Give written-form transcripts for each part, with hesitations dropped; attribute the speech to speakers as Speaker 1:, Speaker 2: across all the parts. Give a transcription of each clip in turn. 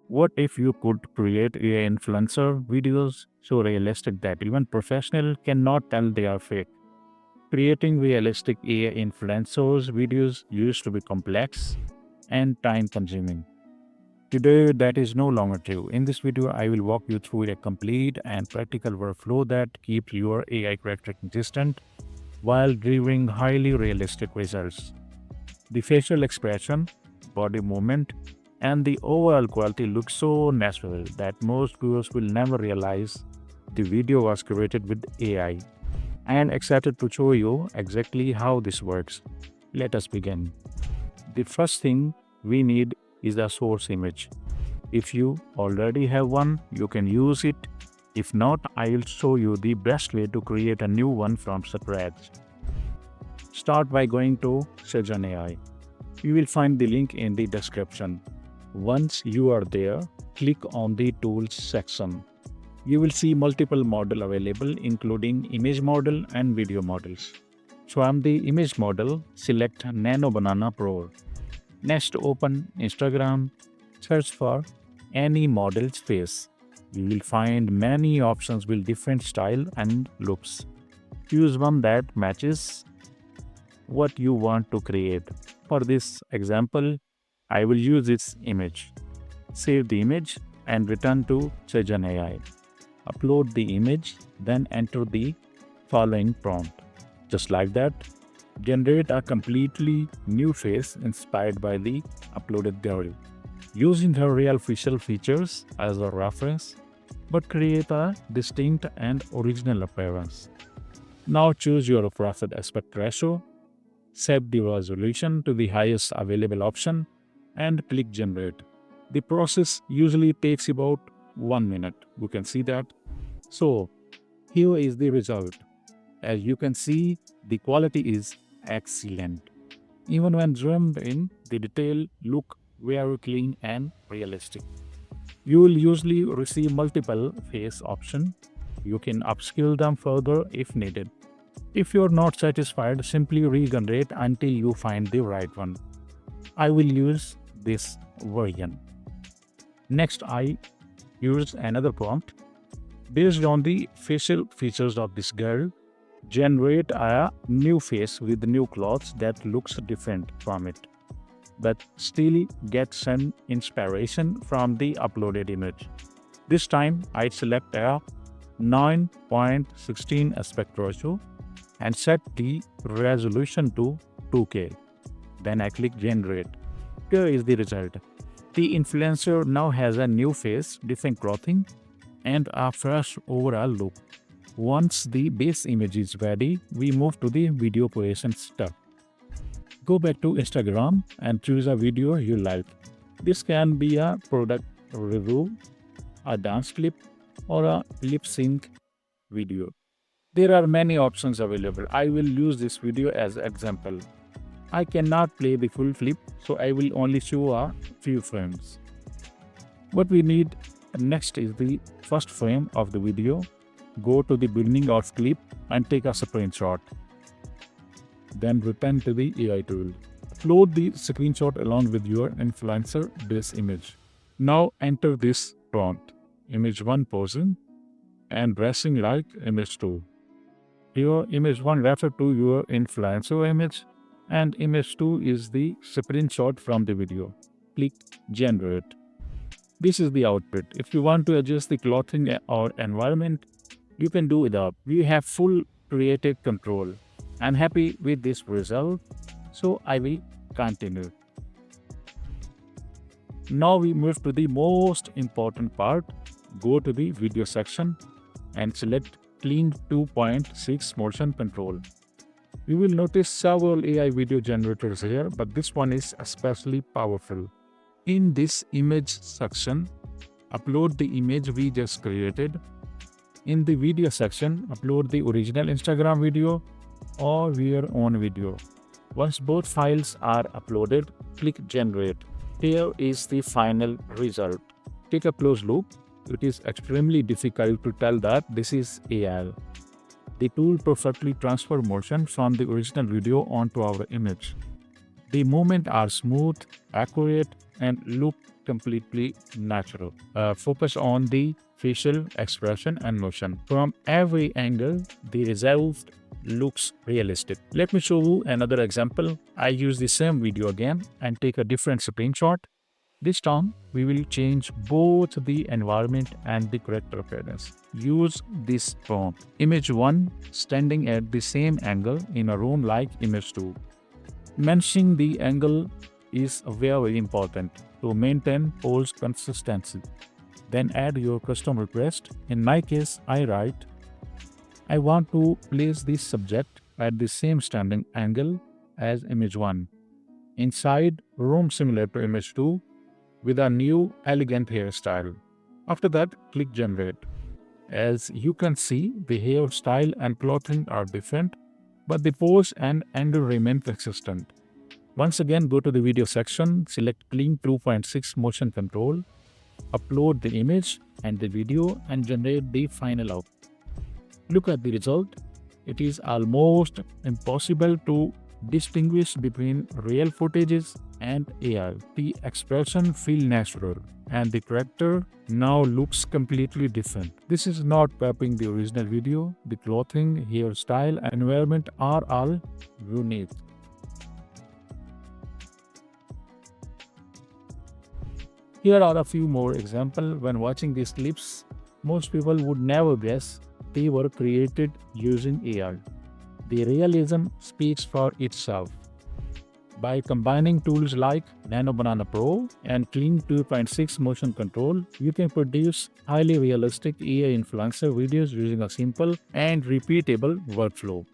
Speaker 1: What if you could create AI influencer videos so realistic that even professional cannot tell they are fake? Creating realistic AI influencers videos used to be complex and time consuming. Today, that is no longer true. In this video, I will walk you through a complete and practical workflow that keeps your AI character consistent while delivering highly realistic results. The facial expression, body movement, and the overall quality look so natural that most viewers will never realize the video was created with AI. I am excited to show you exactly how this works. Let us begin. The first thing we need is a source image. If you already have one, you can use it. If not, I will show you the best way to create a new one from scratch. Start by going to Sjinn AI. You will find the link in the description. Once you are there, click on the Tools section. You will see multiple models available, including image model and video models. From the image model, select Nano Banana Pro. Next, open Instagram, search for any model's face. You will find many options with different style and looks. Choose one that matches what you want to create. For this example, I will use this image. Save the image and return to Sjinn AI. Upload the image, then enter the following prompt. Just like that, generate a completely new face inspired by the uploaded girl. Using her real facial features as a reference, but create a distinct and original appearance. Now choose your preferred aspect ratio, set the resolution to the highest available option, and click generate. The process usually takes about 1 minute. You can see that. So, here is the result. As you can see, the quality is excellent. Even when zoomed in, the detail look very clean and realistic. You will usually receive multiple face options. You can upskill them further if needed. If you're not satisfied, simply regenerate until you find the right one. I will use this version. Next, I use another prompt. Based on the facial features of this girl, generate a new face with new clothes that looks different from it, but still gets some inspiration from the uploaded image. This time, I select a 9.16 aspect ratio and set the resolution to 2K. Then I click generate. Here is the result. The influencer now has a new face, different clothing, and a fresh overall look. Once the base image is ready, we move to the video creation step. Go back to Instagram and choose a video you like. This can be a product review, a dance clip, or a lip sync video. There are many options available. I will use this video as example. I cannot play the full clip, so I will only show a few frames. What we need next is the first frame of the video. Go to the beginning of clip and take a screenshot. Then return to the AI tool. Upload the screenshot along with your influencer base image. Now enter this prompt. Image 1 posing and dressing like image 2. Your image 1 refer to your influencer image and image 2 is the screenshot from the video. Click generate. This is the output. If you want to adjust the clothing or environment, you can do it up. You have full creative control. I'm happy with this result, so I will continue. Now we move to the most important part. Go to the video section and select Kling 2.6 motion control. You will notice several AI video generators here, but this one is especially powerful. In this image section, upload the image we just created. In the video section, upload the original Instagram video or your own video. Once both files are uploaded, click generate. Here is the final result. Take a close look. It is extremely difficult to tell that this is AI. The tool perfectly transfers motion from the original video onto our image. The movements are smooth, accurate, and look completely natural. Focus on the facial expression and motion. From every angle, the result looks realistic. Let me show you another example. I use the same video again and take a different screenshot. This time, we will change both the environment and the character appearance. Use this prompt. Image 1 standing at the same angle in a room like image 2. Mentioning the angle is very important to maintain pose consistency. Then add your custom request. In my case, I write, I want to place this subject at the same standing angle as image 1. Inside room similar to image 2 with a new elegant hairstyle. After that, click generate. As you can see, the hairstyle and clothing are different, but the pose and angle remain consistent. Once again, go to the video section, select Kling 2.6 motion control, upload the image and the video and generate the final output. Look at the result. It is almost impossible to distinguish between real footages and AI. The expression feels natural and the character now looks completely different. This is not copying the original video. The clothing, hairstyle, and environment are all unique. Here are a few more examples. When watching these clips, most people would never guess they were created using AI. The realism speaks for itself. By combining tools like Nano Banana Pro and Kling 2.6 motion control, you can produce highly realistic AI influencer videos using a simple and repeatable workflow.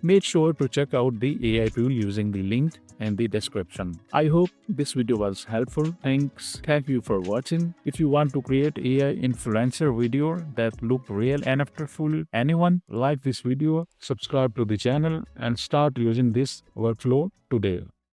Speaker 1: Make sure to check out the AI tool using the link in the description. I hope this video was helpful. Thank you for watching. If you want to create AI influencer video that look real and after fool anyone, like this video, subscribe to the channel and start using this workflow today.